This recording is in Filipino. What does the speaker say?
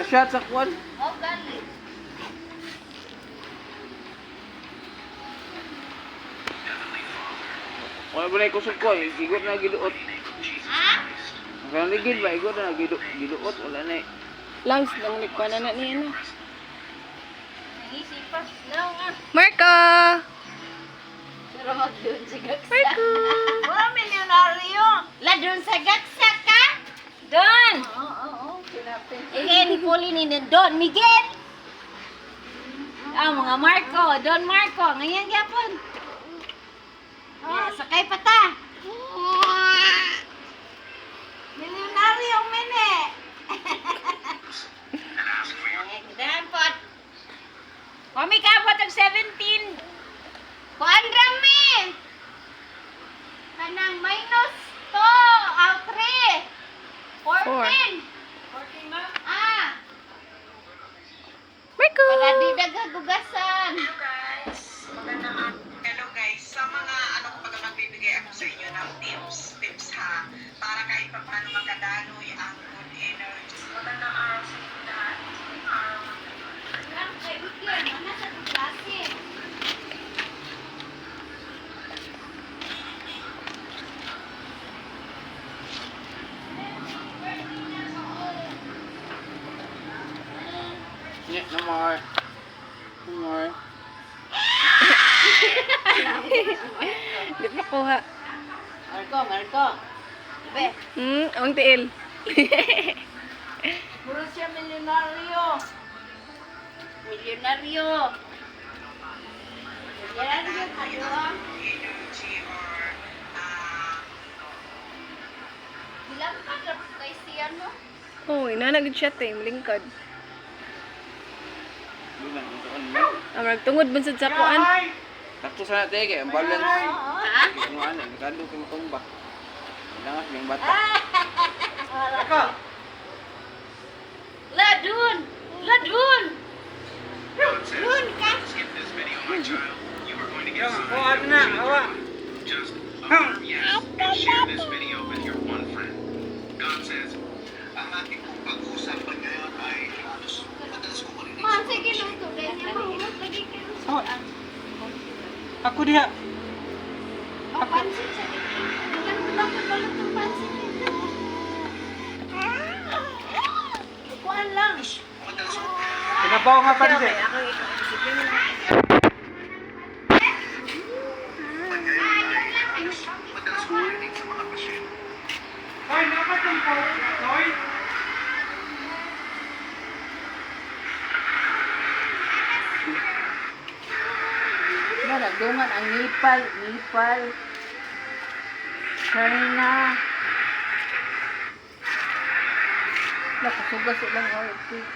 shot sa kwan. Oh, galit. Wala ba na ikusog ko eh. Igot na giluot. Ha? Ang kanang ligid ba? Igot na giluot. Wala na eh. Lungs lang likwa na niya na. Nangisip pa. No, nga. Marco! Pero mag-doon sa gaksa. Marco! Wala milyonaryo. La, doon sa gaksa ka? Doon. Oo. Ni Poli ni Don Miguel. Ah, mga Marco. Don Marco. Ngayon yapon. Sakay pa ta. Milyonaryo mene. Dapat. Kami kabot ang 17. Kuan rami. Kanang minus 2 out 3. 14. 14 ma? Ah. Marco! Para di nagagugasan. Hello guys, sa mga kumbaga magbibigay ako sa inyo ng tips ha, para kahit pa paano makadaloy ang good energy. Magandang araw sa inyo lahat. Ang kaibigan, ano sa klase? Nya, no more. No more. Di pa kuha. Marco. Be, Ang tiil. puro siya milyonaryo. Milyonaryo kayo. Energy or Bilang ka dapat kay siya, no? Oh, inanagid siya tayo. Malingkod. Bilang ito ano. Tungod man sa kuan. Takto sana tayo kaya ang balance. Ha? Kung ano, nagkado kayo matumba. Kailangan yung bata. Ako! Ladun! Dun ka! Skip this video, my child. You are going to get some ano na, awa! just affirm yes and share this video with your one friend. God says, Ang ating pag-uusapan ngayon ay halos madalas ko marinig Man, sige lang to. Dahil niya mahulog lagi kayo. Oh. Ako diha! Pansin sa dito. Bilang ka balot ng pansin dito. Kuhaan lang. madalas ko Pinabaw nga pa rin ngayon ay halos madalas ko marinig sa mga pasyente. Hoy, dapat yung Hoy! Nagdungan ang Nepal. China. Nakasugas lang.